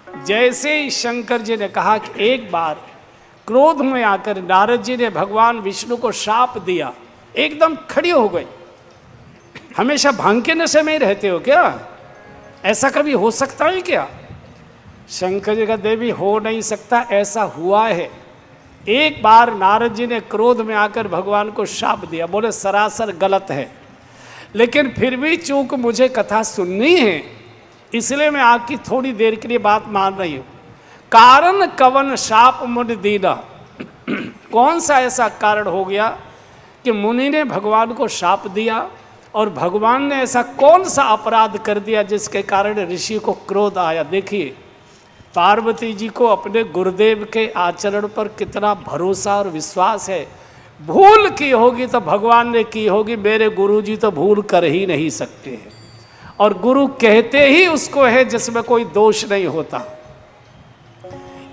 जैसे ही शंकर जी ने कहा कि एक बार क्रोध में आकर नारद जी ने भगवान विष्णु को शाप दिया, एकदम खड़ी हो गई। हमेशा भांग के नशे में ही रहते हो क्या? ऐसा कभी हो सकता है क्या? शंकर जी का देवी हो नहीं सकता, ऐसा हुआ है। एक बार नारद जी ने क्रोध में आकर भगवान को शाप दिया, बोले सरासर गलत है, लेकिन फिर भी चूंकि मुझे कथा सुननी है इसलिए मैं आपकी थोड़ी देर के लिए बात मान रही हूँ। कारण कवन शाप मुनि दीना, कौन सा ऐसा कारण हो गया कि मुनि ने भगवान को शाप दिया, और भगवान ने ऐसा कौन सा अपराध कर दिया जिसके कारण ऋषि को क्रोध आया। देखिए पार्वती जी को अपने गुरुदेव के आचरण पर कितना भरोसा और विश्वास है। भूल की होगी तो भगवान ने की होगी, मेरे गुरु जी तो भूल कर ही नहीं सकते हैं, और गुरु कहते ही उसको है जिसमें कोई दोष नहीं होता।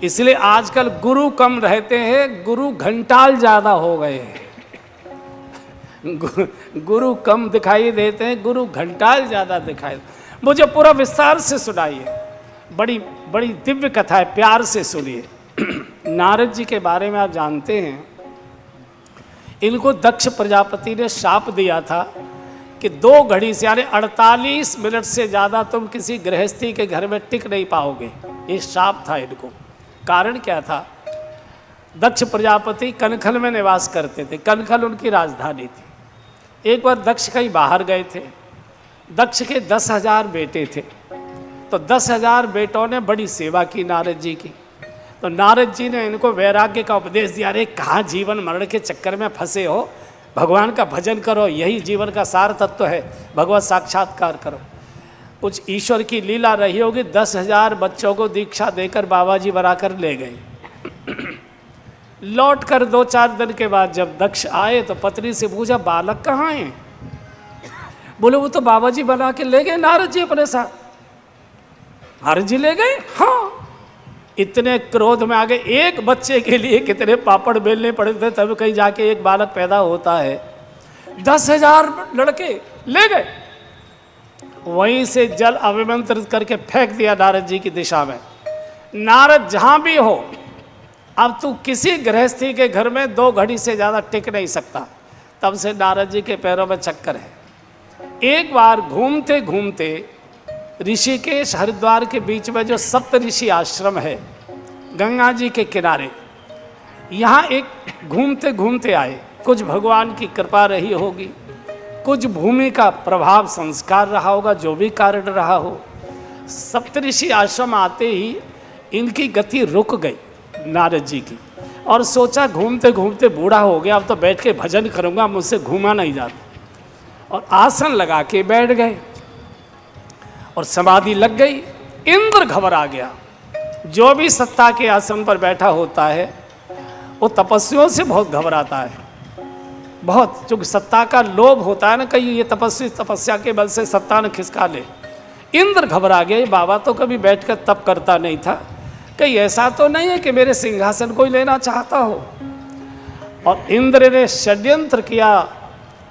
इसलिए आजकल गुरु कम रहते हैं, गुरु घंटाल ज़्यादा हो गए हैं। गुरु कम दिखाई देते हैं, गुरु घंटाल ज़्यादा दिखाई। मुझे पूरा विस्तार से सुनाइए, बड़ी बड़ी दिव्य कथा है, प्यार से सुनिए। नारद जी के बारे में आप जानते हैं, इनको दक्ष प्रजापति ने शाप दिया था कि 2 घड़ी से यानी 48 मिनट से ज़्यादा तुम किसी गृहस्थी के घर में टिक नहीं पाओगे। ये शाप था इनको। कारण क्या था? दक्ष प्रजापति कनखल में निवास करते थे, कनखल उनकी राजधानी थी। एक बार दक्ष कहीं बाहर गए थे। दक्ष के 10,000 बेटे थे, तो 10,000 बेटों ने बड़ी सेवा की नारद जी की। तो नारद जी ने इनको वैराग्य का उपदेश दिया, अरे कहाँ जीवन मरण के चक्कर में फंसे हो, भगवान का भजन करो, यही जीवन का सार तत्व है, भगवत साक्षात्कार करो। कुछ ईश्वर की लीला रही होगी, 10,000 बच्चों को दीक्षा देकर बाबा जी बनाकर ले गए। लौट कर 2-4 दिन के बाद जब दक्ष आए तो पत्नी से पूछा, बालक कहाँ हैं? बोले वो तो बाबा जी बना के ले गए नारद जी अपने साथ। नारद जी ले गए? हाँ। इतने क्रोध में आ गए, एक बच्चे के लिए कितने पापड़ बेलने पड़े थे तब कहीं जाके एक बालक पैदा होता है। 10,000 लड़के ले गए, वहीं से जल अभिमंत्रित करके फेंक दिया नारद जी की दिशा में। नारद जहाँ भी हो, अब तू किसी गृहस्थी के घर में 2 घड़ी से ज़्यादा टिक नहीं सकता। तब से नारद जी के पैरों में चक्कर है। एक बार घूमते घूमते ऋषिकेश हरिद्वार के बीच में जो सप्त ऋषि आश्रम है गंगा जी के किनारे, यहाँ एक घूमते घूमते आए। कुछ भगवान की कृपा रही होगी, कुछ भूमि का प्रभाव संस्कार रहा होगा, जो भी कारण रहा हो। सप्तऋषि आश्रम आते ही इनकी गति रुक गई नारद जी की, और सोचा घूमते घूमते बूढ़ा हो गया, अब तो बैठ के भजन करूँगा, मुझसे घूमा नहीं जाता। और आसन लगा के बैठ गए और समाधि लग गई। इंद्र घबरा गया। जो भी सत्ता के आसन पर बैठा होता है वो तपस्वियों से बहुत घबराता है, बहुत, चूंकि सत्ता का लोभ होता है ना, कहीं ये तपस्वी तपस्या के बल से सत्ता न खिसका ले। इंद्र घबरा गए, बाबा तो कभी बैठकर तप करता नहीं था, कहीं ऐसा तो नहीं है कि मेरे सिंहासन कोई लेना चाहता हो। और इंद्र ने षड्यंत्र किया,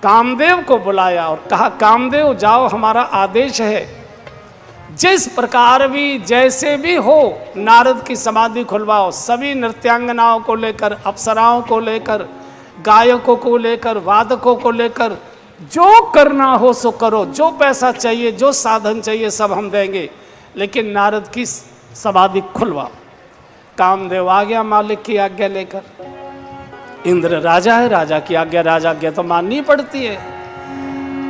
कामदेव को बुलाया और कहा, कामदेव जाओ, हमारा आदेश है, जिस प्रकार भी जैसे भी हो नारद की समाधि खुलवाओ। सभी नृत्यांगनाओं को लेकर, अप्सराओं को लेकर, गायकों को लेकर, वादकों को लेकर, जो करना हो सो करो, जो पैसा चाहिए, जो साधन चाहिए सब हम देंगे, लेकिन नारद की समाधि खुलवाओ। कामदेव आ गया मालिक की आज्ञा लेकर। इंद्र राजा है, राजा की आज्ञा, राजा आज्ञा तो माननी पड़ती है।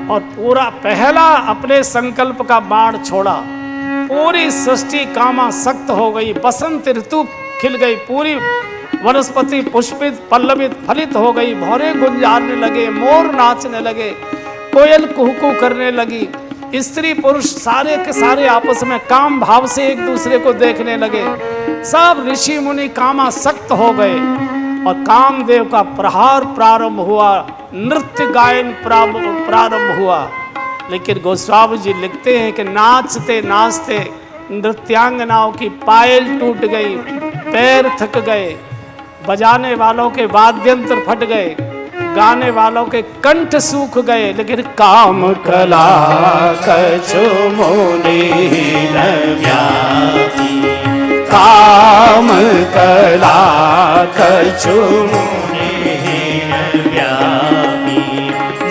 और पूरा पहला अपने संकल्प का बाण छोड़ा, पूरी सृष्टि कामासक्त हो गई, बसंत ऋतु खिल गई, पूरी वनस्पति पुष्पित पल्लवित फलित हो गई, भौरे गुंजारने लगे, मोर नाचने लगे, कोयल कुहू करने लगी, स्त्री पुरुष सारे के सारे आपस में काम भाव से एक दूसरे को देखने लगे। सब ऋषि मुनि कामासक्त हो गए और कामदेव का प्रहार प्रारंभ हुआ, नृत्य गायन प्रारंभ हुआ। लेकिन गोस्वामी जी लिखते हैं कि नाचते नाचते नृत्यांगनाओं की पायल टूट गई, पैर थक गए, बजाने वालों के वाद्यंत्र फट गए, गाने वालों के कंठ सूख गए, लेकिन काम कला कछु मुनि न व्यापी, काम कला कछु मुनिहीन व्यापी,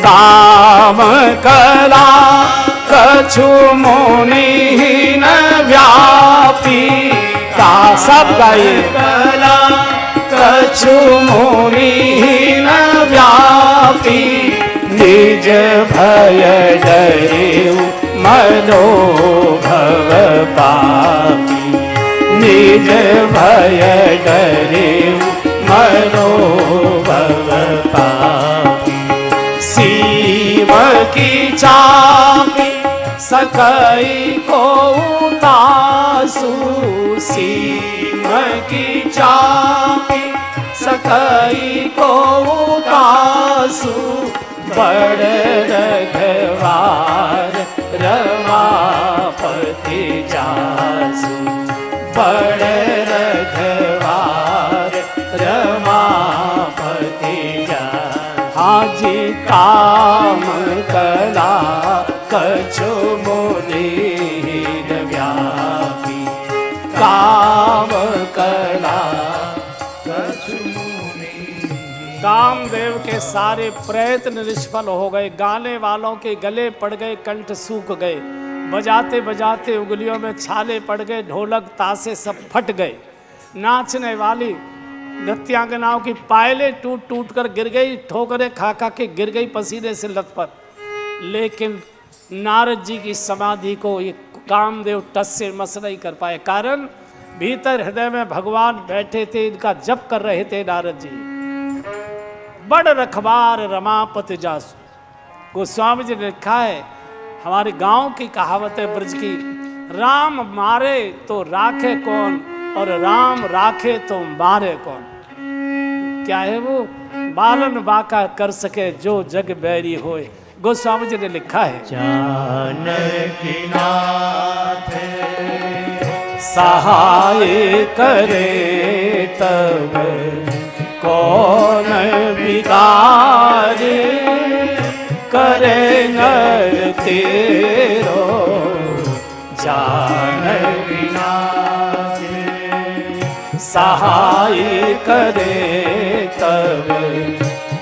काम कला कछु मुनिहीन व्यापी, का सब गाये कला कछु मुनिहीन व्यापी, निज भय डरेउ मनोभव पापी, निज भय डरेउ मनोभव पापी, सीम की चापी सकई को तासु, सीम की चापी सकई को तासु, बड़ रघवार रमापति जासु, बड़ रघवार रमापति जासु, हाजी काम कला कछु मुनिहीन व्यापी, काम कला कछु मुनिहीन। कामदेव के सारे प्रयत्न निष्फल हो गए, गाने वालों के गले पड़ गए, कंठ सूख गए, बजाते बजाते उंगलियों में छाले पड़ गए, ढोलक तासे सब फट गए, नाचने वाली नृत्यांगनाओं की पायलें टूट टूट कर गिर गई, ठोकरें खा खा के गिर गई पसीने से लथपथ। लेकिन नारद जी की समाधि को ये कामदेव टस से मस नहीं कर पाए, कारण भीतर हृदय में भगवान बैठे थे, इनका जप कर रहे थे नारद जी। बड़ रखवार रमापति जासु, गोस्वामी जी ने लिखा है, हमारे गांव की कहावत है ब्रज की, राम मारे तो राखे कौन और राम राखे तो मारे कौन। क्या है वो, बालन बाका कर सके जो जग बैरी होए, गोस्वामी जी ने लिखा है। जानकी नाथ सहाय करे तब कौन विदारे, करे नर तेरो जानकी नाथ, सहाय करे तब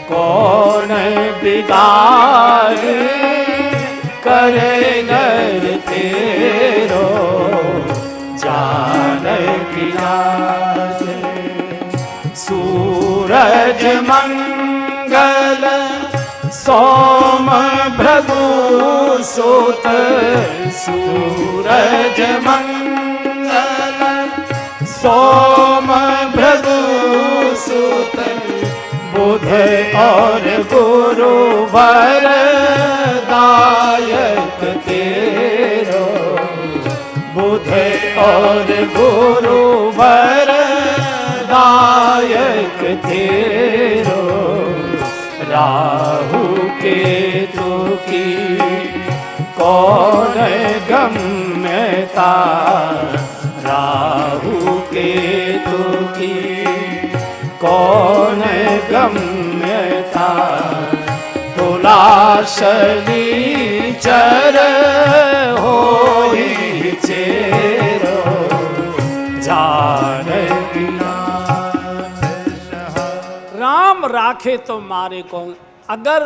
कौन बिगाड़े, करे नर तेरो जानकी नाथ। सूरज मंगल सोम भृगु सुत, सूरज मंगल सोम भृगु सुत, बुध और गुरु वरदायक तेरो, बुध और गुरु वरदायक तेरो, राहु केतु की कौन गम्यता, राहु केतु की कौन गम्यता, तुला शनीचर होई चेरो जानकी नाथ। राम राखे तो मारे कौन, अगर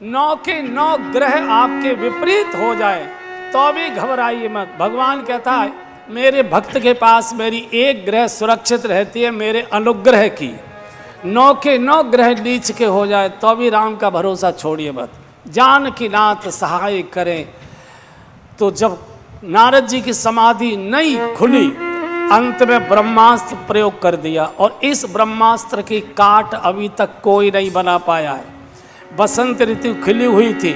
9 के 9 ग्रह आपके विपरीत हो जाए तो भी घबराइए मत। भगवान कहता है मेरे भक्त के पास मेरी एक ग्रह सुरक्षित रहती है मेरे अनुग्रह की, 9 के 9 ग्रह नीच के हो जाए तो भी राम का भरोसा छोड़िए मत। जानकी नाथ सहाय करें। तो जब नारद जी की समाधि नहीं खुली, अंत में ब्रह्मास्त्र प्रयोग कर दिया और इस ब्रह्मास्त्र की काट अभी तक कोई नहीं बना पाया है। बसंत ऋतु खिली हुई थी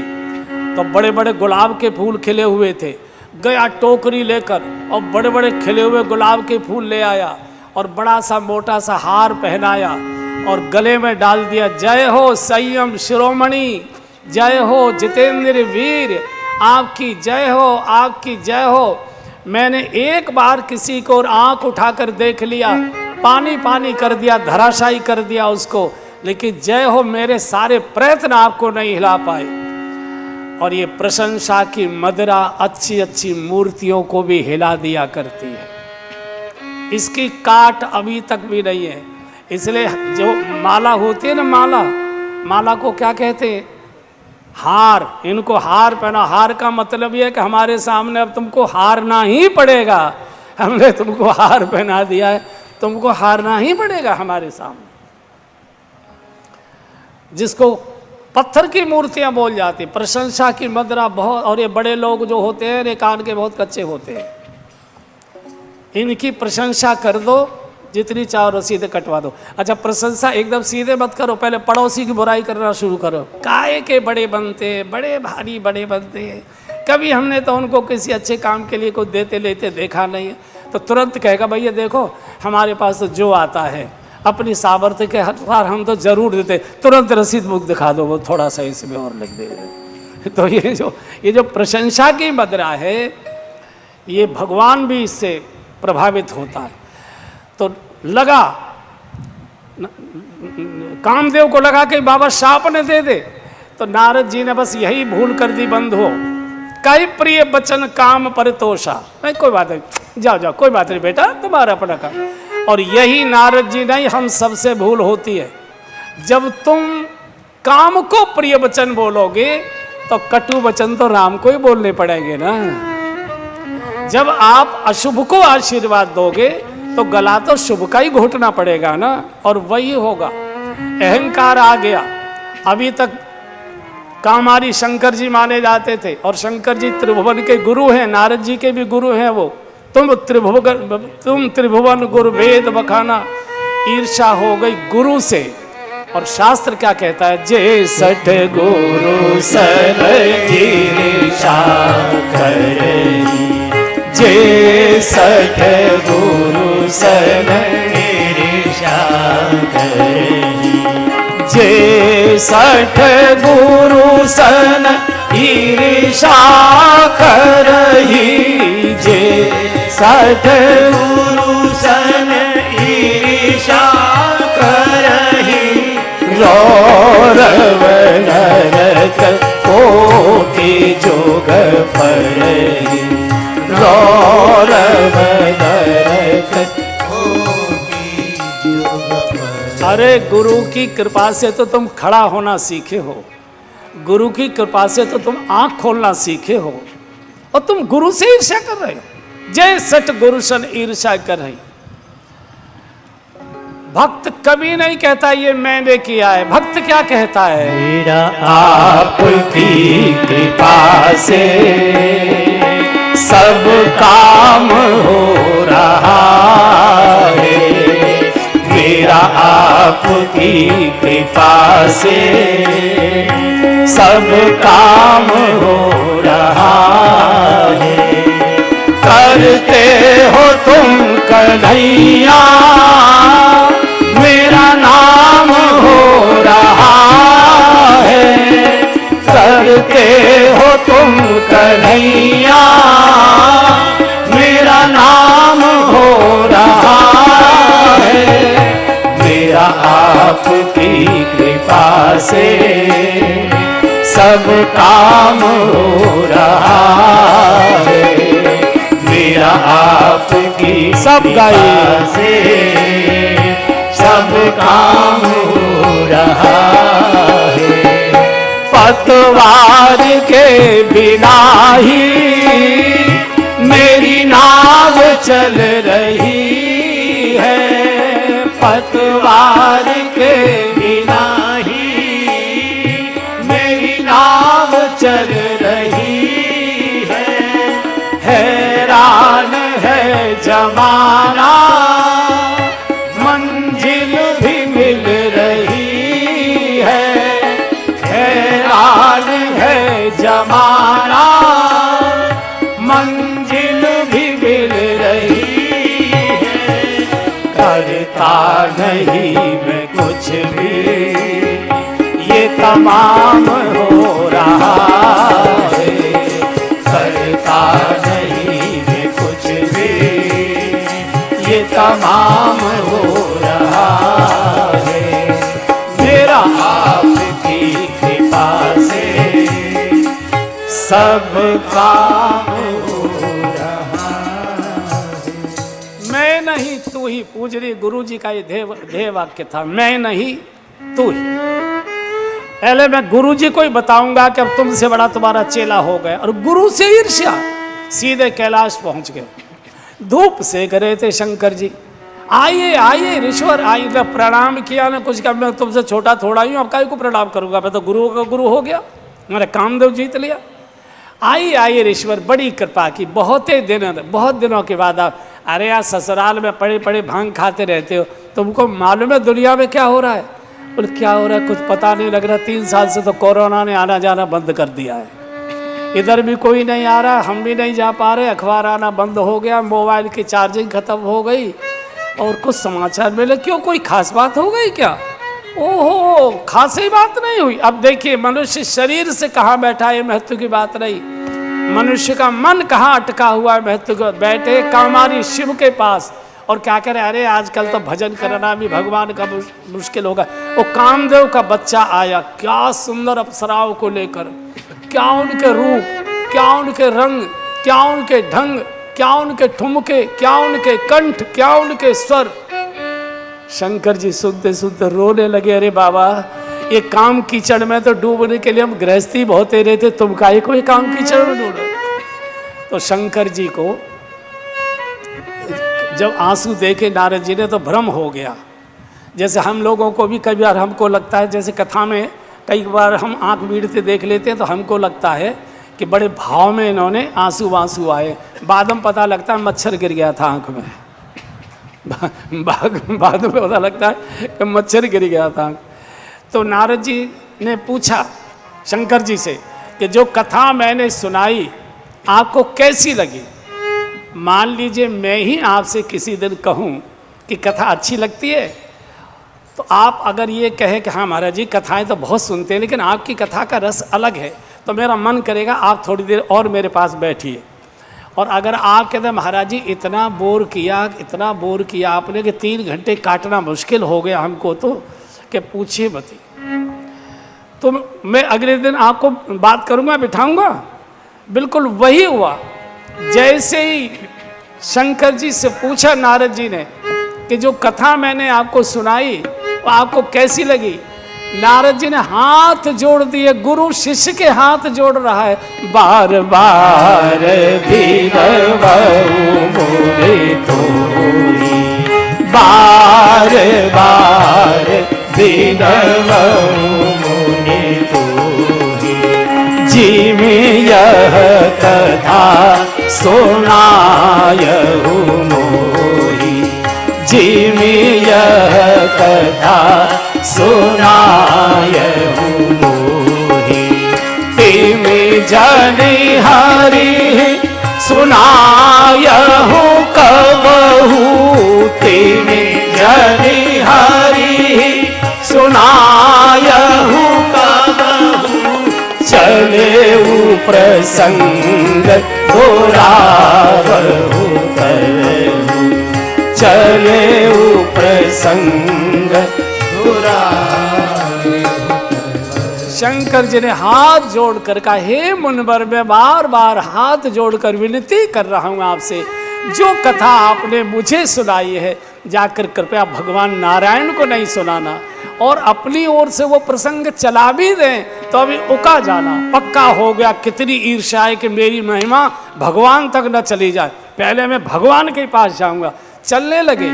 तो बड़े बड़े गुलाब के फूल खिले हुए थे, गया टोकरी लेकर और बड़े बड़े खिले हुए गुलाब के फूल ले आया और बड़ा सा मोटा सा हार पहनाया और गले में डाल दिया। जय हो संयम शिरोमणि, जय हो जितेंद्र वीर, आपकी जय हो, आपकी जय हो। मैंने एक बार किसी को आंख उठाकर देख लिया, पानी पानी कर दिया, धराशायी कर दिया उसको, लेकिन जय हो मेरे सारे प्रयत्न आपको नहीं हिला पाए। और ये प्रशंसा की मदिरा अच्छी अच्छी मूर्तियों को भी हिला दिया करती है। इसकी काट अभी तक भी नहीं है। इसलिए जो माला होती है ना, माला को क्या कहते हैं? हार। इनको हार पहना। हार का मतलब यह है कि हमारे सामने अब तुमको हारना ही पड़ेगा। हमने तुमको हार पहना दिया है, तुमको हारना ही पड़ेगा हमारे सामने। जिसको पत्थर की मूर्तियां बोल जाती, प्रशंसा की मुद्रा बहुत। और ये बड़े लोग जो होते हैं, ये कान के बहुत कच्चे होते हैं। इनकी प्रशंसा कर दो, जितनी चाहो रसीद कटवा दो। अच्छा, प्रशंसा एकदम सीधे मत करो, पहले पड़ोसी की बुराई करना शुरू करो। काहे के बड़े बनते, बड़े भारी बड़े बनते हैं, कभी हमने तो उनको किसी अच्छे काम के लिए कुछ देते लेते देखा नहीं है। तो तुरंत कहेगा भैया देखो हमारे पास तो जो आता है अपनी सामर्थ्य के अनुसार हम तो जरूर देते, तुरंत रसीद बुक दिखा दो, वो थोड़ा सा इसमें और लिख दे। तो ये जो प्रशंसा की मुद्रा है, ये भगवान भी इससे प्रभावित होता है। तो लगा कामदेव को लगा कि बाबा शाप ने दे दे, तो नारद जी ने बस यही भूल कर दी, बंद हो कई प्रिय वचन काम परितोषा। नहीं कोई बात नहीं, जाओ जाओ, कोई बात नहीं बेटा, तुम्हारा अपना काम। और यही नारद जी नहीं, हम सबसे भूल होती है। जब तुम काम को प्रिय वचन बोलोगे तो कटु वचन तो राम को ही बोलने पड़ेंगे ना। जब आप अशुभ को आशीर्वाद दोगे तो गला तो शुभ का ही घोटना पड़ेगा ना, और वही होगा। अहंकार आ गया। अभी तक कामारी शंकर जी माने जाते थे, और शंकर जी त्रिभुवन के गुरु हैं, नारद जी के भी गुरु हैं वो। तुम त्रिभुवन गुरु वेद बखाना, ईर्षा हो गई गुरु से। और शास्त्र क्या कहता है? जे सठ गुरु सन ईर्षा करही, जे सठ गुरु सन ईर्षा करही, जे सठ गुरु सन ईर्षा करही, जे सठ गुरु सन ईर्षा करही, रौरव नरक कोटि जोग फरही, रौरव नरक कोटि जोग फरही। अरे गुरु की कृपा से तो तुम खड़ा होना सीखे हो, गुरु की कृपा से तो तुम आंख खोलना सीखे हो, और तुम गुरु से ईर्ष्या कर रहे हो। जय सठ गुरु सन ईर्ष्या कर रही। भक्त कभी नहीं कहता ये मैंने किया है। भक्त क्या कहता है? मेरा आपकी कृपा से सब काम हो रहा है, मेरा आपकी कृपा से सब काम हो रहा है। करते हो तुम कन्हैया, मेरा नाम हो रहा है। करते हो तुम कन्हैया, मेरा नाम हो रहा है। मेरा आपकी कृपा से सब काम हो रहा है, मेरा आपकी सब कृपा से सब काम हो रहा है। पतवार के बिना ही मेरी नाव चल रही है, पतवार के बिना ही मेरी नाव चल रही है। हैरान है जमाना, मंजिल भी मिल रही है। हैरान है जमाना, मंजिल भी मिल रही है। करता नहीं मैं कुछ भी, ये तमाम हो रहा है। करता नहीं मैं कुछ भी, ये तमाम हो रहा है। मेरा आपकी कृपा से सब काम हो रहा है। मैं नहीं तू ही, पूजरी गुरु जी का ये ध्येय वाक्य था, मैं नहीं तू ही। पहले मैं गुरु जी को ही बताऊंगा कि अब तुमसे बड़ा तुम्हारा चेला हो गया, और गुरु से ईर्ष्या, सीधे कैलाश पहुंच गए। धूप सेक रहे थे शंकर जी, आइए आइए ऋषवर आइए। जब प्रणाम किया ना कुछ क्या, मैं तुमसे छोटा थोड़ा ही हूँ, अब काय को प्रणाम करूंगा, मैं तो गुरु का गुरु हो गया, मैंने कामदेव जीत लिया। आइए आइए ऋषवर, बड़ी कृपा की, बहुत दिनों के बाद आप, अरे यार ससुराल में पड़े पड़े भांग खाते रहते हो, तुमको मालूम है दुनिया में क्या हो रहा है? बोले क्या हो रहा है? कुछ पता नहीं लग रहा, 3 साल से तो कोरोना ने आना जाना बंद कर दिया है, इधर भी कोई नहीं आ रहा, हम भी नहीं जा पा रहे, अखबार आना बंद हो गया, मोबाइल की चार्जिंग खत्म हो गई, और कुछ समाचार मिले। क्यों, कोई खास बात हो गई क्या? ओहो, खासी बात नहीं हुई। अब देखिए, मनुष्य शरीर से कहाँ बैठा है महत्व की बात नहीं, मनुष्य का मन कहाँ अटका हुआ है महत्व का। बैठे कामारी शिव के पास, और क्या करें, अरे आजकल तो भजन करना भी भगवान का मुश्किल होगा। वो कामदेव का बच्चा आया, क्या सुंदर अप्सराओं को लेकर, क्या उनके रूप, क्या उनके रंग, क्या उनके ढंग, क्या उनके ठुमके, क्या उनके कंठ, क्या उनके स्वर। शंकर जी सुनते सुनते रोने लगे, अरे बाबा ये काम कीचड़ में तो डूबने के लिए हम गृहस्थी बहुत रहे थे, तुम काहे को ये काम कीचड़ में डूबो। तो शंकर जी को जब आंसू देखे नारद जी ने तो भ्रम हो गया। जैसे हम लोगों को भी कई बार हमको लगता है, जैसे कथा में कई बार हम आंख मीड़ते देख लेते हैं, तो हमको लगता है कि बड़े भाव में इन्होंने आंसू आए, बाद में पता लगता है मच्छर गिर गया था आंख में, बाद में पता लगता है कि मच्छर गिर गया था। तो नारद जी ने पूछा शंकर जी से कि जो कथा मैंने सुनाई आपको कैसी लगी? मान लीजिए मैं ही आपसे किसी दिन कहूँ कि कथा अच्छी लगती है, तो आप अगर ये कहे कि हाँ महाराज जी कथाएं तो बहुत सुनते हैं, लेकिन आपकी कथा का रस अलग है, तो मेरा मन करेगा आप थोड़ी देर और मेरे पास बैठिए। और अगर आप कहते हैं महाराज जी इतना बोर किया आपने कि 3 घंटे काटना मुश्किल हो गया हमको, तो कि पूछिए मत, तो मैं अगले दिन आपको बात करूँगा, बिठाऊँगा। बिल्कुल वही हुआ। जैसे ही शंकर जी से पूछा नारद जी ने कि जो कथा मैंने आपको सुनाई वो आपको कैसी लगी, नारद जी ने हाथ जोड़ दिए, गुरु शिष्य के हाथ जोड़ रहा है, बार बार मोरे तोरी, बार बार मोरे तोरी, जी में यह कथा सुनायहु मोहि, जी में यह कथा सुनायहु मोहि, तिमि जनि हरि सुनायहु कबहु, तिमि जनि हरि सुनायहु कबहु, चले प्रसंग दोहरावहु करहु, चले प्रसंग दोहरावहु। शंकर जी ने हाथ जोड़कर कहा, हे मुनिवर मैं बार बार हाथ जोड़कर विनती कर रहा हूँ आपसे, जो कथा आपने मुझे सुनाई है जाकर कृपया भगवान नारायण को नहीं सुनाना, और अपनी ओर से वो प्रसंग चला भी दें तो अभी उका जाना पक्का हो गया। कितनी ईर्ष्या है कि मेरी महिमा भगवान तक न चली जाए, पहले मैं भगवान के पास जाऊंगा। चलने लगे,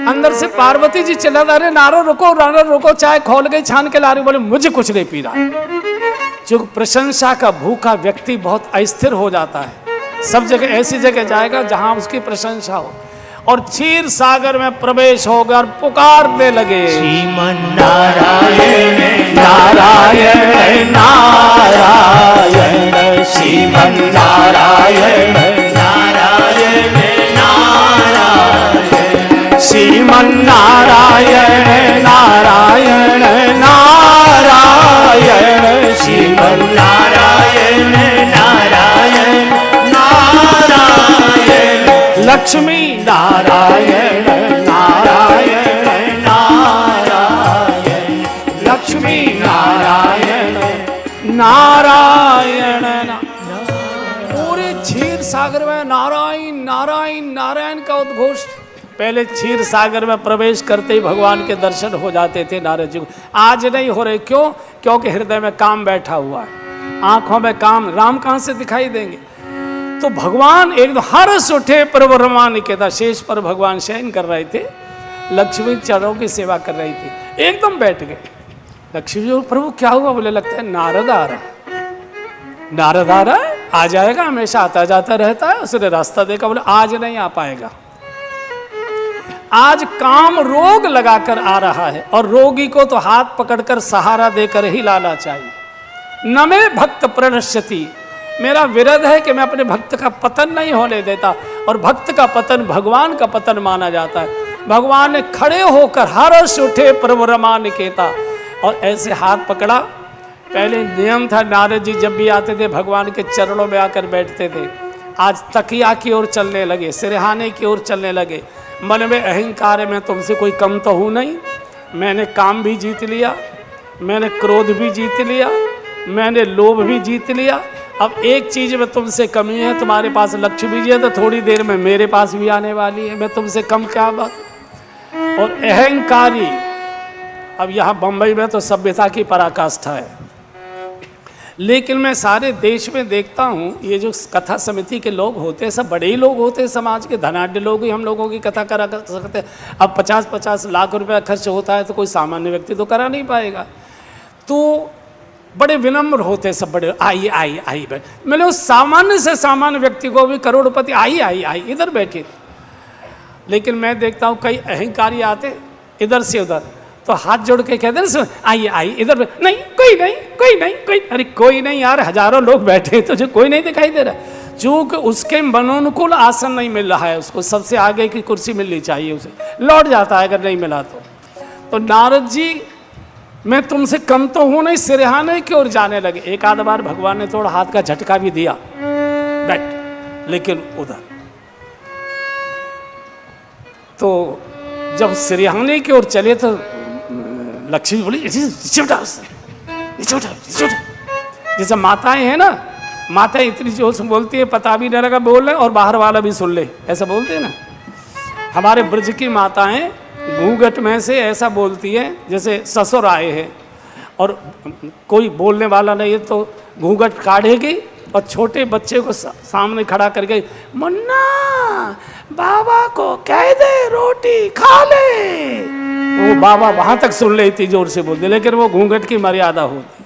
अंदर से पार्वती जी चिल्ला रहे, नारो रुको, चाय खोल गई छान के ला रही, बोले मुझे कुछ नहीं पी रहा। जो प्रशंसा का भूखा व्यक्ति बहुत अस्थिर हो जाता है, सब जगह ऐसी जगह जाएगा जहां उसकी प्रशंसा हो, और क्षीर सागर में प्रवेश हो गया और पुकारने लगे, श्रीमन नारायण नारायण नारायण, श्रीमन नारायण नारायण नारायण, श्रीमन नारायण नारायण नारायण, श्रीमन नारायण नारायण नारायण, लक्ष्मी नारायण नारायण नारायण, लक्ष्मी नारायण नारायण। पूरे क्षीर सागर में नारायण नारायण नारायण का उद्घोष पहले क्षीर सागर में प्रवेश करते ही भगवान के दर्शन हो जाते थे नारद जी को। आज नहीं हो रहे, क्यों? क्योंकि हृदय में काम बैठा हुआ है, आंखों में काम, राम कहाँ से दिखाई देंगे? तो भगवान एकदम हर्ष उठे, प्रभु रमा निकेता, शेष पर भगवान शयन कर रहे थे, लक्ष्मी चरणों की सेवा कर रही थी, एकदम बैठ गए। लक्ष्मी जी, प्रभु क्या हुआ? बोले लगता है नारद आ रहा है, नारद आ रहा है, आ जाएगा, हमेशा आता जाता रहता है। उसने रास्ता देखा, बोले आज नहीं आ पाएगा, आज काम रोग लगाकर आ रहा है, और रोगी को तो हाथ पकड़कर सहारा देकर ही लाना चाहिए। न में भक्त प्रणश्यति, मेरा विरध है कि मैं अपने भक्त का पतन नहीं होने देता, और भक्त का पतन भगवान का पतन माना जाता है। भगवान ने खड़े होकर हर्ष उठे, प्रभु रमा निकेता, और ऐसे हाथ पकड़ा। पहले नियम था, नारद जी जब भी आते थे भगवान के चरणों में आकर बैठते थे। आज तकिया की ओर चलने लगे, सिरहाने की ओर चलने लगे। मन में अहंकार है, मैं तुमसे कोई कम तो हूँ नहीं, मैंने काम भी जीत लिया, मैंने क्रोध भी जीत लिया, मैंने लोभ भी जीत लिया। अब एक चीज़ में तुमसे कमी है, तुम्हारे पास लक्ष्मी जी है, तो थोड़ी देर में मेरे पास भी आने वाली है, मैं तुमसे कम क्या बात। और अहंकारी, अब यहाँ बम्बई में तो सभ्यता की पराकाष्ठा है, लेकिन मैं सारे देश में देखता हूँ ये जो कथा समिति के लोग होते हैं, सब बड़े ही लोग होते हैं, समाज के धनाढ्य लोग ही हम लोगों की कथा करा सकते हैं। अब 50-50 लाख रुपया खर्च होता है तो कोई सामान्य व्यक्ति तो करा नहीं पाएगा। तो बड़े विनम्र होते सब, बड़े आइए आइए आइए, मैंने उस सामान्य से सामान्य व्यक्ति को भी करोड़पति आइए आइए आइए इधर बैठे। लेकिन मैं देखता हूँ कई अहंकारी आते इधर से उधर, तो हाथ जोड़ के कहते हैं आइए आइए इधर, नहीं कोई नहीं कोई नहीं कोई, अरे कोई नहीं यार, हजारों लोग बैठे तो जो कोई नहीं दिखाई दे रहा। चूंकि उसके मनोनुकूल आसन नहीं मिल रहा है, उसको सबसे आगे की कुर्सी मिलनी चाहिए, उसे लौट जाता है अगर नहीं मिला तो नारद जी, मैं तुमसे कम तो हूं नहीं, सिरहाने की ओर जाने लगे। एक आध बार भगवान ने थोड़ा हाथ का झटका भी दिया, बैठ, लेकिन उधर। तो जब सिरहाने की ओर चले तो लक्ष्मी बोली जैसे माताएं हैं ना, माताएं इतनी जोर से बोलती है, पता भी नहीं लगा बोल रहे और बाहर वाला भी सुन ले, ऐसा बोलते हैं ना। हमारे ब्रज की माताएं घूंघट में से ऐसा बोलती है जैसे ससुर आए हैं, और कोई बोलने वाला नहीं है तो घूंघट काढ़ेगी और छोटे बच्चे को सामने खड़ा करके, मुन्ना बाबा को कह दे रोटी खा ले। वो बाबा वहां तक सुन लेती, जोर से बोलते, लेकिन वो घूंघट की मर्यादा होती।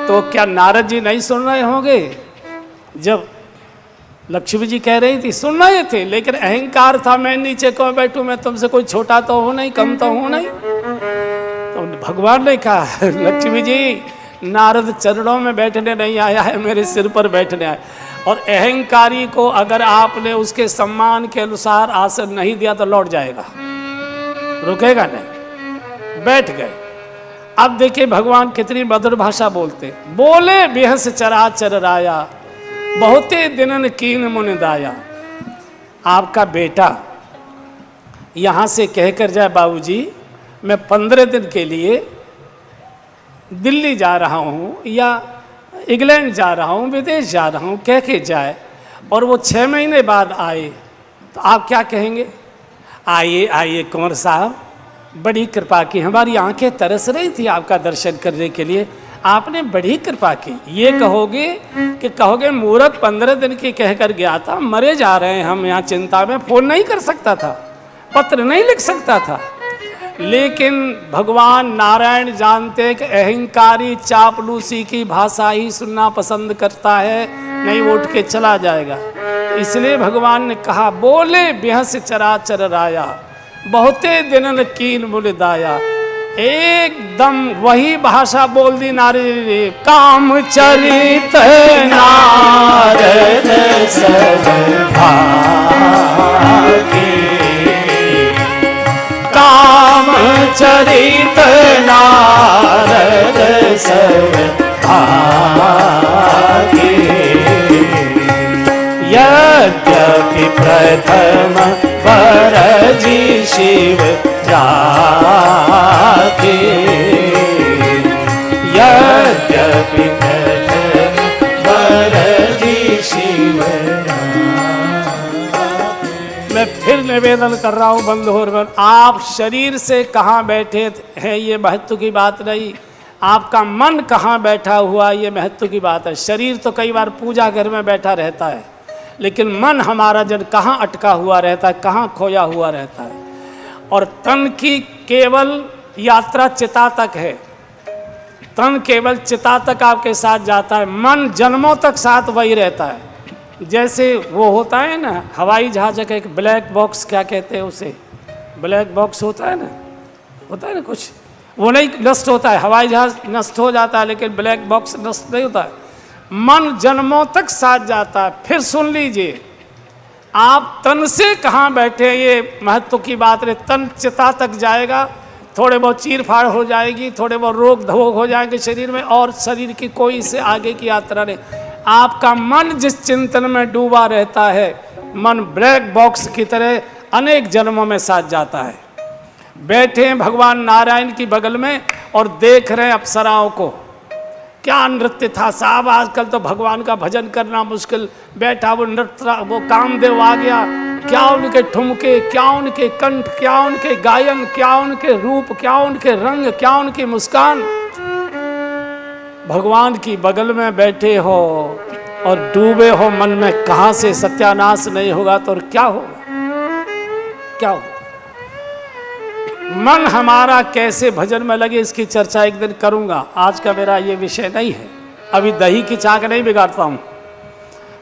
तो क्या नारद जी नहीं सुन रहे होंगे जब लक्ष्मी जी कह रही थी? सुन रहे थे, लेकिन अहंकार था, मैं नीचे क्यों बैठूं, मैं तुमसे कोई छोटा तो हूं नहीं, कम तो हूं नहीं। तो भगवान ने कहा, लक्ष्मी जी नारद चरणों में बैठने नहीं आया है, मेरे सिर पर बैठने आया। और अहंकारी को अगर आपने उसके सम्मान के अनुसार आसन नहीं दिया तो लौट जाएगा, रुकेगा नहीं। बैठ गए। अब देखिए भगवान कितनी मधुर भाषा बोलते, बोले बेहस चराचर राया, बहुते दिनन कीन मुनि दाया। आपका बेटा यहाँ से कहकर जाए, बाबूजी मैं 15 दिन के लिए दिल्ली जा रहा हूँ या इंग्लैंड जा रहा हूँ, विदेश जा रहा हूँ, कह के जाए, और वो 6 महीने बाद आए, तो आप क्या कहेंगे? आइए आइए कुंवर साहब, बड़ी कृपा की, हमारी आंखें तरस रही थी आपका दर्शन करने के लिए, आपने बड़ी कृपा की। ये कहोगे कि कहोगे मूर्ख 15 दिन की कहकर गया था, मरे जा रहे हैं हम यहाँ चिंता में, फोन नहीं कर सकता था, पत्र नहीं लिख सकता था। लेकिन भगवान नारायण जानते कि अहंकारी चापलूसी की भाषा ही सुनना पसंद करता है, नहीं वो उठ के चला जाएगा। इसलिए भगवान ने कहा, बोले बेहस चराचर राया, बहुते दिनन कीन मुनि दाया। एकदम वही भाषा बोल दी नारद ने, काम चरित नारद सब भागे, काम चरित नारद सब भागे। यद्यपि प्रथम वरजी शिव जाके, यद्यपि प्रथम वरजी शिव। मैं फिर निवेदन कर रहा हूँ बंधुओं, आप शरीर से कहाँ बैठे हैं ये महत्व की बात नहीं, आपका मन कहाँ बैठा हुआ ये महत्व की बात है। शरीर तो कई बार पूजा घर में बैठा रहता है, लेकिन मन हमारा जन कहाँ अटका हुआ रहता है, कहाँ खोया हुआ रहता है। और तन की केवल यात्रा चिता तक है, तन केवल चिता तक आपके साथ जाता है, मन जन्मों तक साथ वही रहता है। जैसे वो होता है ना हवाई जहाज का एक ब्लैक बॉक्स, क्या कहते हैं उसे, ब्लैक बॉक्स होता है ना कुछ, वो नहीं नष्ट होता है, हवाई जहाज नष्ट हो जाता है लेकिन ब्लैक बॉक्स नष्ट नहीं होता है। मन जन्मों तक साथ जाता है। फिर सुन लीजिए, आप तन से कहाँ बैठे ये महत्व की बात है। तन चिता तक जाएगा, थोड़े बहुत चीर फाड़ हो जाएगी, थोड़े बहुत रोग धोग हो जाएंगे शरीर में, और शरीर की कोई इससे आगे की यात्रा नहीं। आपका मन जिस चिंतन में डूबा रहता है, मन ब्लैक बॉक्स की तरह अनेक जन्मों में साथ जाता है। बैठे हैं भगवान नारायण की बगल में और देख रहे हैं अप्सराओं को, क्या नृत्य था साहब। आजकल तो भगवान का भजन करना मुश्किल, बैठा वो नृत्य, वो कामदेव आ गया, क्या उनके ठुमके, क्या उनके कंठ, क्या उनके गायन, क्या उनके रूप, क्या उनके रंग, क्या उनकी मुस्कान। भगवान की बगल में बैठे हो और डूबे हो मन में, कहाँ से सत्यानाश नहीं होगा तो और क्या होगा, क्या होगा। मन हमारा कैसे भजन में लगे, इसकी चर्चा एक दिन करूंगा, आज का मेरा ये विषय नहीं है। अभी दही की चाक नहीं बिगाड़ता हूँ,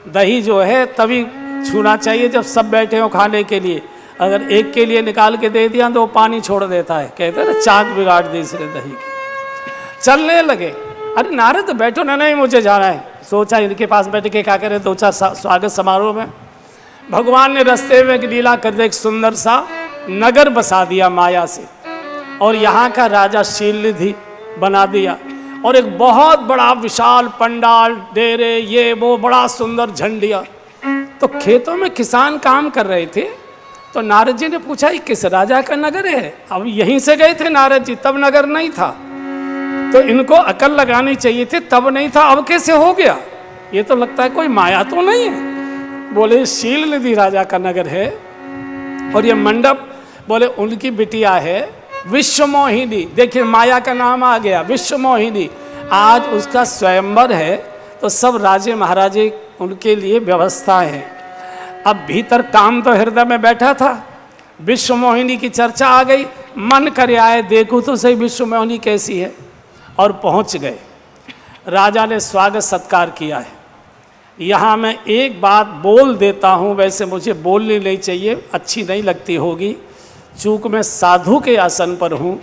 दही जो है तभी छूना चाहिए जब सब बैठे हो खाने के लिए। अगर एक के लिए निकाल के दे दिया तो वो पानी छोड़ देता है, कहते हैं ना चाक बिगाड़ दी इसने दही की। चलने लगे, अरे नारद बैठो ना, नहीं मुझे जाना है। सोचा इनके पास बैठ के क्या करें, दो चार स्वागत समारोह में। भगवान ने रास्ते में एक लीला कर दे, एक सुंदर सा नगर बसा दिया माया से, और यहाँ का राजा शीलनिधि बना दिया, और एक बहुत बड़ा विशाल पंडाल, डेरे, ये वो बड़ा सुंदर झंडिया। तो खेतों में किसान काम कर रहे थे, तो नारद जी ने पूछा ये किस राजा का नगर है। अब यहीं से गए थे नारद जी, तब नगर नहीं था, तो इनको अकल लगानी चाहिए थी, तब नहीं था, अब कैसे हो गया। ये तो लगता है कोई माया तो नहीं है। बोले शीलनिधि राजा का नगर है, और ये मंडप बोले उनकी बिटिया है विश्वमोहिनी। देखिए माया का नाम आ गया, विश्वमोहिनी। आज उसका स्वयंवर है, तो सब राजे महाराजे उनके लिए व्यवस्था है। अब भीतर काम तो हृदय में बैठा था, विश्वमोहिनी की चर्चा आ गई, मन कर आए देखो तो सही विश्वमोहिनी कैसी है, और पहुंच गए। राजा ने स्वागत सत्कार किया है। यहाँ मैं एक बात बोल देता हूँ, वैसे मुझे बोलनी नहीं चाहिए, अच्छी नहीं लगती होगी, चूँकि मैं साधु के आसन पर हूँ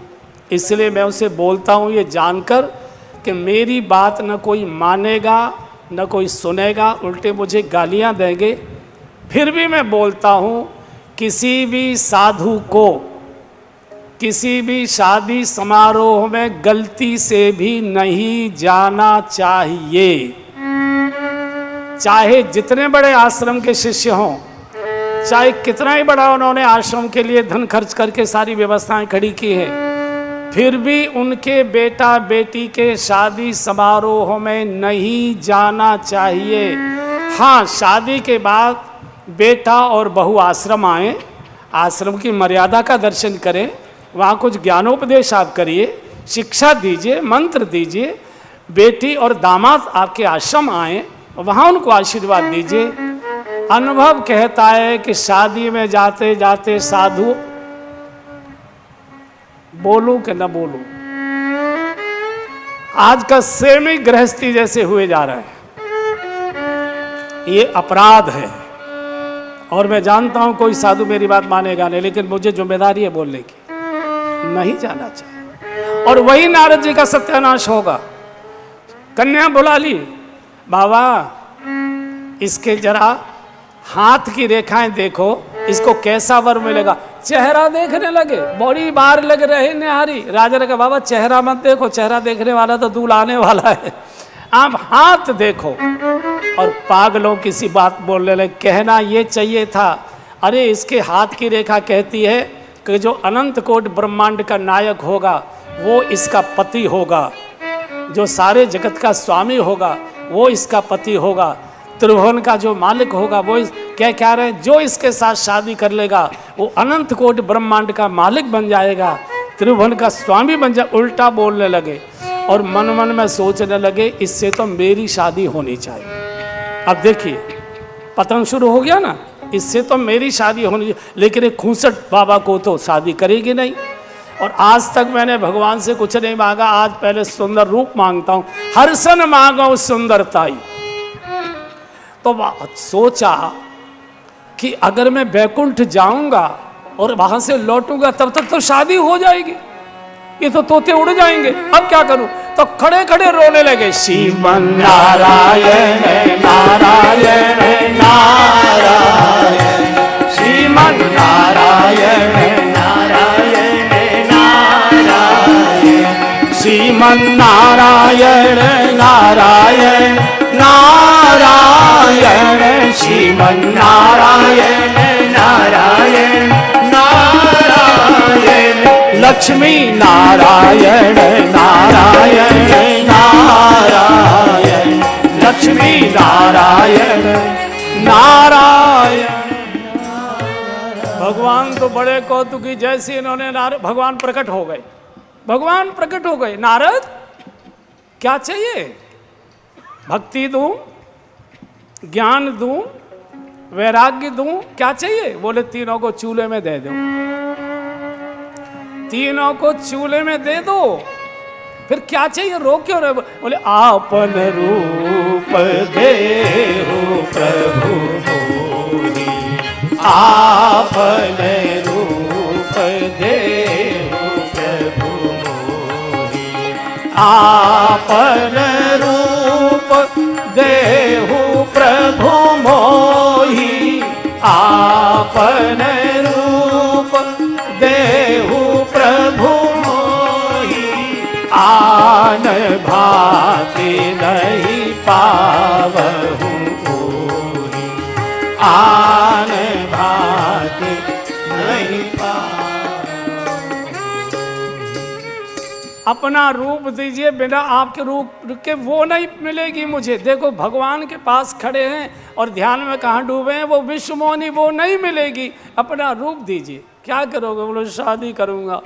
इसलिए मैं उसे बोलता हूँ, ये जानकर कि मेरी बात न कोई मानेगा न कोई सुनेगा, उल्टे मुझे गालियाँ देंगे। फिर भी मैं बोलता हूँ, किसी भी साधु को किसी भी शादी समारोह में गलती से भी नहीं जाना चाहिए, चाहे जितने बड़े आश्रम के शिष्य हों, चाहे कितना ही बड़ा उन्होंने आश्रम के लिए धन खर्च करके सारी व्यवस्थाएं खड़ी की है, फिर भी उनके बेटा बेटी के शादी समारोह में नहीं जाना चाहिए। हाँ, शादी के बाद बेटा और बहू आश्रम आए, आश्रम की मर्यादा का दर्शन करें, वहाँ कुछ ज्ञानोपदेश आप करिए, शिक्षा दीजिए, मंत्र दीजिए। बेटी और दामाद आपके आश्रम आए, वहाँ उनको आशीर्वाद दीजिए। अनुभव कहता है कि शादी में जाते जाते साधु, बोलूं कि न बोलूं, आज का सेमी गृहस्थी जैसे हुए जा रहा है, ये अपराध है। और मैं जानता हूं कोई साधु मेरी बात मानेगा नहीं, लेकिन मुझे जिम्मेदारी है बोलने की, नहीं जाना चाहिए। और वही नारद जी का सत्यानाश होगा। कन्या बुला ली, बाबा इसके जरा हाथ की रेखाएं देखो, इसको कैसा वर मिलेगा। चेहरा देखने लगे, बड़ी बार लग रहे निहारी। राजा ने कहा बाबा चेहरा मत देखो, चेहरा देखने वाला तो दूल्हा आने वाला है, आप हाथ देखो। और पागलों किसी बात बोलने लगे, कहना ये चाहिए था, अरे इसके हाथ की रेखा कहती है कि जो अनंत कोटि ब्रह्मांड का नायक होगा वो इसका पति होगा, जो सारे जगत का स्वामी होगा वो इसका पति होगा। त्रिभुवन का जो मालिक होगा वो क्या कह रहे हैं, जो इसके साथ शादी कर लेगा वो अनंत कोटि ब्रह्मांड का मालिक बन जाएगा, त्रिभुवन का स्वामी बन जाए। उल्टा बोलने लगे और मन मन में सोचने लगे इससे तो मेरी शादी होनी चाहिए। अब देखिए पतन शुरू हो गया ना, इससे तो मेरी शादी होनी चाहिए, लेकिन एक खूंसट बाबा को तो शादी करेगी नहीं। और आज तक मैंने भगवान से कुछ नहीं मांगा, आज पहले सुंदर रूप मांगता हूँ, हर्षण मांगो सुंदरताई। तो सोचा कि अगर मैं बैकुंठ जाऊंगा और वहां से लौटूंगा तब तक तो शादी हो जाएगी, ये तो तोते उड़ जाएंगे, अब क्या करूं। तो खड़े खड़े रोने लगे, श्रीमन नारायण नारायण नारायण, श्रीमन नारायण नारायण नारायण, श्रीमन नारायण नारायण नारायण, श्रीमन नारायण नारायण नारायण, लक्ष्मी नारायण नारायण नारायण, लक्ष्मी नारायण नारायण। भगवान तो बड़े कौतुकी, जैसे इन्होंने भगवान प्रकट हो गए, भगवान प्रकट हो गए। नारद क्या चाहिए, भक्ति दूं, ज्ञान दूं, वैराग्य दूं, क्या चाहिए। बोले तीनों को चूल्हे में दे दो, तीनों को चूल्हे में दे दो। फिर क्या चाहिए, रो क्यों रहे। बोले आपन रूप देहु प्रभु मोहि, आपन रूप देहु प्रभु मोहि, आपन रूप देहु प्रभु मोहि, आपन रूप देहु प्रभु मोहि, आन भाति नहीं पावहु कोहि, आन भाति नहीं अपना रूप दीजिए, बिना आपके रूप के वो नहीं मिलेगी मुझे। देखो भगवान के पास खड़े हैं और ध्यान में कहाँ डूबे हैं, वो विश्वमोहिनी, वो नहीं मिलेगी। अपना रूप दीजिए। क्या करोगे, बोलो शादी करूँगा।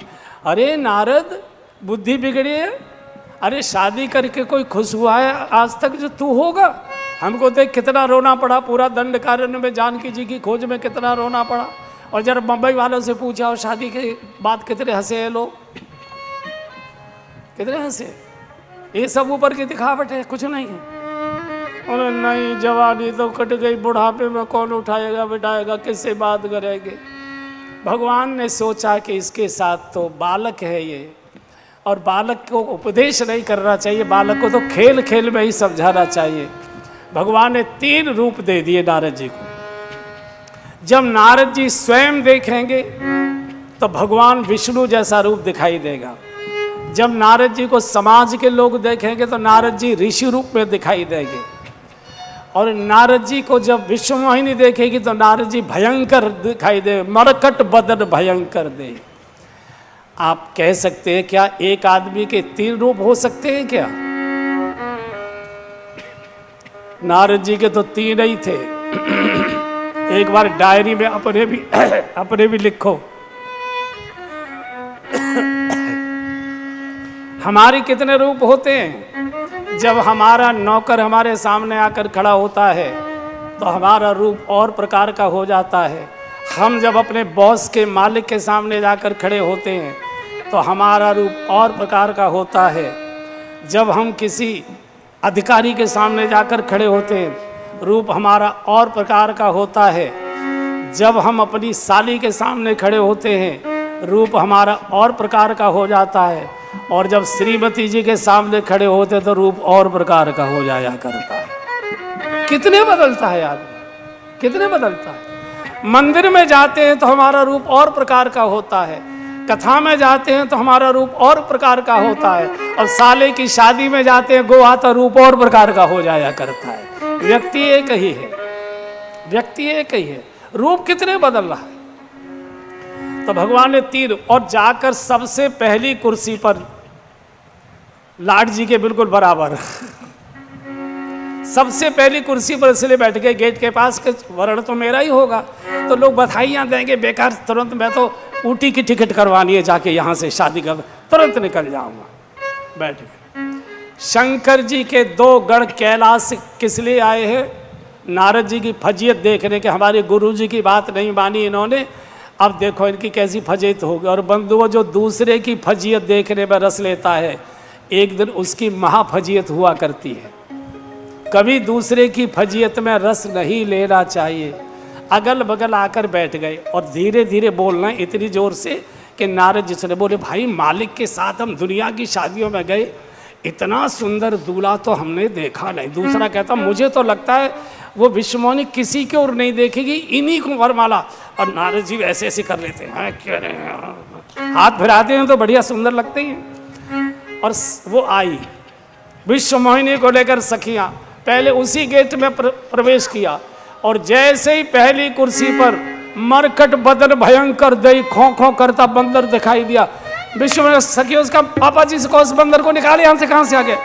अरे नारद बुद्धि बिगड़ी है, अरे शादी करके कोई खुश हुआ है आज तक जो तू होगा। हमको देख कितना रोना पड़ा, पूरा दंडकारण्य में जानकी जी की खोज में कितना रोना पड़ा। और जब बम्बई वालों से पूछा और शादी के बाद कितने हंसे हैं लोग, कितने हंसे। ये सब ऊपर की दिखावट है, कुछ नहीं है। और नहीं जवानी तो कट गई, बुढ़ापे में कौन उठाएगा बिठाएगा, किससे बात करेंगे। भगवान ने सोचा कि इसके साथ तो बालक है ये, और बालक को उपदेश नहीं करना चाहिए, बालक को तो खेल खेल में ही समझाना चाहिए। भगवान ने 3 रूप दे दिए नारद जी को। जब नारद जी स्वयं देखेंगे तो भगवान विष्णु जैसा रूप दिखाई देगा। जब नारद जी को समाज के लोग देखेंगे तो नारद जी ऋषि रूप में दिखाई देंगे। और नारद जी को जब विश्वमोहिनी देखेगी तो नारद जी भयंकर दिखाई दे, मरकट बदन भयंकर दे। आप कह सकते हैं क्या एक आदमी के 3 रूप हो सकते हैं क्या? नारद जी के तो 3 ही थे। एक बार डायरी में अपने भी लिखो। हमारे कितने रूप होते हैं। जब हमारा नौकर हमारे सामने आकर खड़ा होता है तो हमारा रूप और प्रकार का हो जाता है। हम जब अपने बॉस के मालिक के सामने जाकर खड़े होते हैं तो हमारा रूप और प्रकार का होता है। जब हम किसी अधिकारी के सामने जाकर खड़े होते हैं रूप हमारा और प्रकार का होता है। जब हम अपनी साली के सामने खड़े होते हैं रूप हमारा और प्रकार का हो जाता है। और जब श्रीमती जी के सामने खड़े होते तो रूप और प्रकार का हो जाया करता है। कितने बदलता है आदमी, कितने बदलता है। मंदिर में जाते हैं तो हमारा रूप और प्रकार का होता है, कथा में जाते हैं तो हमारा रूप और प्रकार का होता है, और साले की शादी में जाते हैं गोवा तो रूप और प्रकार का हो जाया करता है। व्यक्ति एक ही है, व्यक्ति एक ही है, रूप कितने बदल रहा है। तो भगवान ने 3 और जाकर सबसे पहली कुर्सी पर लाड जी के बिल्कुल बराबर सबसे पहली कुर्सी पर इसलिए बैठ गए गेट के पास कि वर्ण तो मेरा ही होगा, तो लोग बधाइयाँ देंगे, बेकार तुरंत मैं तो ऊटी की टिकट करवानी है जाके यहाँ से, शादी कर तुरंत निकल जाऊँगा। बैठ गए। शंकर जी के 2 गण कैलाश किस लिए आए हैं? नारद जी की फजीयत देखने के, हमारे गुरु जी की बात नहीं मानी इन्होंने, अब देखो इनकी कैसी फजीयत होगी। और बंधुओं, जो दूसरे की फजीयत देखने में रस लेता है, एक दिन उसकी महाफजीयत हुआ करती है। कभी दूसरे की फजीयत में रस नहीं लेना चाहिए। अगल बगल आकर बैठ गए और धीरे धीरे बोलना इतनी जोर से कि नारद जी सुने, बोले भाई मालिक के साथ हम दुनिया की शादियों में गए, इतना सुंदर दूल्हा तो हमने देखा नहीं। दूसरा कहता मुझे तो लगता है वो विश्वमोहिनी किसी की ओर नहीं देखेगी, इन्हीं को वरमाला। और नारद जी ऐसे ऐसे कर लेते हैं, क्यों नहीं, हाथ फिराते हैं तो बढ़िया सुंदर लगते हैं। और वो आई विश्वमोहिनी को लेकर सखियां, पहले उसी गेट में प्रवेश किया और जैसे ही पहली कुर्सी पर मरकट बदन भयंकर दई खो खो करता बंदर दिखाई दिया, विश्वमोहिनी सखियों उसका पापा जी से कहो उस बंदर को निकाले यहाँ से, कहाँ से आ गए,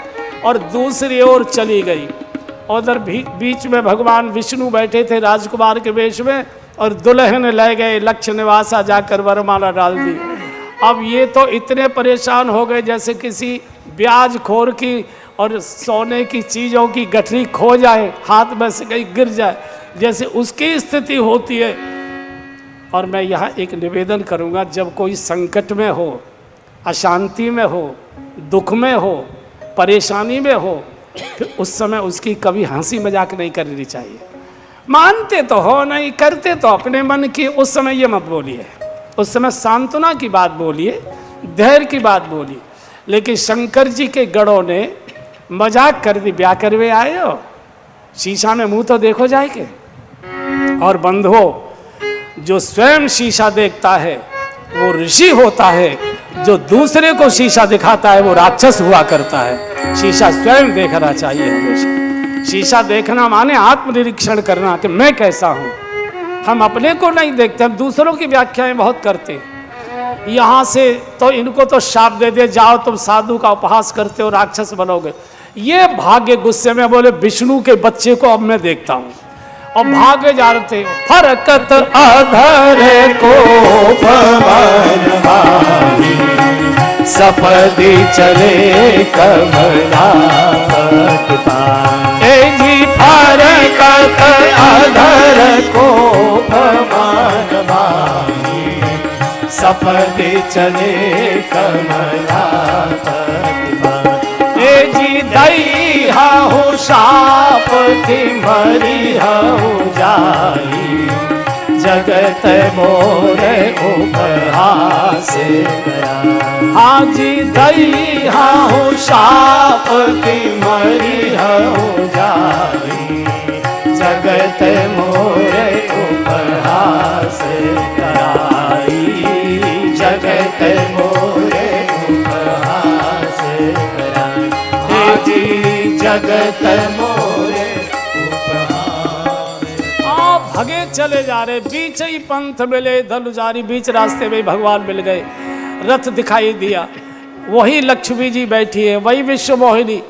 और दूसरी ओर चली गई। उधर बीच में भगवान विष्णु बैठे थे राजकुमार के वेश में और दुल्हन ले गए लक्ष्य निवासा जाकर वरमाला डाल दी। अब ये तो इतने परेशान हो गए जैसे किसी ब्याज खोर की और सोने की चीज़ों की गठरी खो जाए, हाथ में से कहीं गिर जाए, जैसे उसकी स्थिति होती है। और मैं यहाँ एक निवेदन करूँगा, जब कोई संकट में हो, अशांति में हो, दुख में हो, परेशानी में हो, फिर उस समय उसकी कभी हंसी मजाक नहीं करनी चाहिए। मानते तो हो नहीं, करते तो अपने मन की, उस समय ये मत बोलिए, उस समय सांत्वना की बात बोलिए, धैर्य की बात बोलिए। लेकिन शंकर जी के गणों ने मजाक कर दी, ब्याह करवे आए हो, शीशा में मुंह तो देखो जाए के। और बंधुओं, जो स्वयं शीशा देखता है वो ऋषि होता है, जो दूसरे को शीशा दिखाता है वो राक्षस हुआ करता है। शीशा स्वयं देखना चाहिए हमेशा। शीशा देखना माने आत्मनिरीक्षण करना कि मैं कैसा हूँ। हम अपने को नहीं देखते, हम दूसरों की व्याख्याएं बहुत करते हैं। यहाँ से तो इनको तो शाप दे दे, जाओ तुम साधु का उपहास करते हो, राक्षस बनोगे। ये भाग्य गुस्से में बोले विष्णु के बच्चे को अब मैं देखता हूँ, और भागे जा रहे हो। फरकत अधर को सपदी चले कमला जी, फरकत अधर को भगवान भाई, सपदी चले कमला जी, दई हो शाप की मरी हो जाई, जगत मोरे उपहास गया। हाँ जी, दई हो शाप की मरी हो जाई, जगत मोरे उपहास कराई, जगत मोरे उपहास कराई। हाँ जी, जगत मोरे भगे चले जा रहे, बीच ही पंथ मिले धनुजारी, बीच रास्ते में भगवान मिल गए। रथ दिखाई दिया, वही लक्ष्मी जी बैठी है, वही विश्वमोहिनी।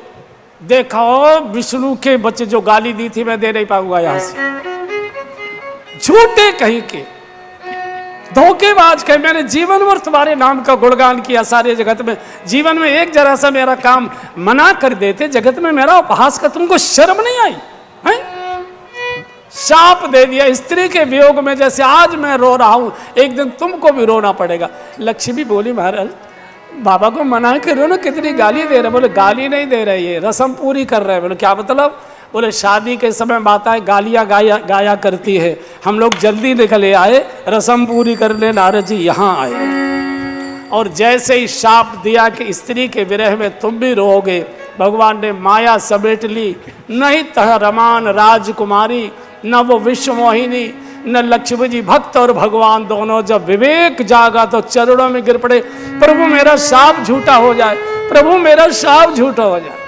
देखा विष्णु के बच्चे, जो गाली दी थी मैं दे नहीं पाऊंगा यहाँ से, झूठे कहीं के, धोखेबाज कहीं। मैंने जीवन भर तुम्हारे नाम का गुणगान किया सारे जगत में, जीवन में एक जरा सा मेरा काम मना कर देते, जगत में मेरा उपहास का तुमको शर्म नहीं आई है? शाप दे दिया स्त्री के वियोग में, जैसे आज मैं रो रहा हूं एक दिन तुमको भी रोना पड़ेगा। लक्ष्मी बोली महाराज बाबा को मना करो ना, कितनी गाली दे रहे। बोले गाली नहीं दे रहे, ये रस्म पूरी कर रहे हैं। बोले क्या मतलब? बोले शादी के समय माताएं गालियां गाया करती है, हम लोग जल्दी निकले आए, रस्म पूरी करने नारद जी यहाँ आए। और जैसे ही शाप दिया कि स्त्री के विरह में तुम भी रोओगे, भगवान ने माया समेट ली। नहीं तह रमान राजकुमारी, न वो विश्वमोहिनी, न लक्ष्मी जी। भक्त और भगवान दोनों जब विवेक जागा तो चरणों में गिर पड़े, प्रभु मेरा शाप झूठा हो जाए, प्रभु मेरा शाप झूठा हो जाए।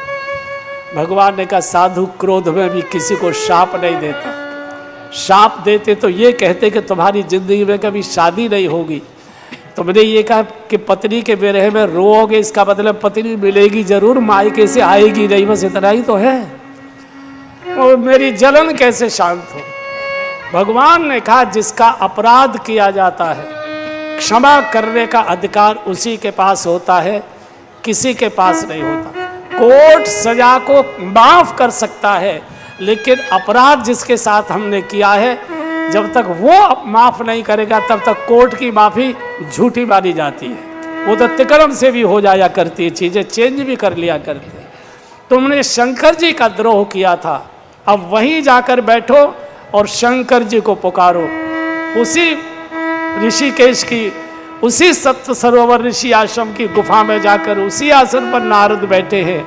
भगवान ने कहा साधु क्रोध में भी किसी को शाप नहीं देता। शाप देते तो ये कहते कि तुम्हारी जिंदगी में कभी शादी नहीं होगी। तुमने ये कहा कि पत्नी के विरह में रोओगे, इसका मतलब पत्नी मिलेगी जरूर, मायके से आएगी नहीं, बस इतना ही तो है। और मेरी जलन कैसे शांत हो। भगवान ने कहा जिसका अपराध किया जाता है क्षमा करने का अधिकार उसी के पास होता है, किसी के पास नहीं होता। कोर्ट सजा को माफ कर सकता है, लेकिन अपराध जिसके साथ हमने किया है जब तक वो माफ नहीं करेगा तब तक कोर्ट की माफी झूठी मानी जाती है। वो तो तिकड़म से भी हो जाया करती है, चीजें चेंज भी कर लिया करती है। तुमने शंकर जी का द्रोह किया था, अब वहीं जाकर बैठो और शंकर जी को पुकारो। उसी ऋषिकेश की, उसी सप्त सरोवर ऋषि आश्रम की गुफा में जाकर उसी आसन पर नारद बैठे हैं।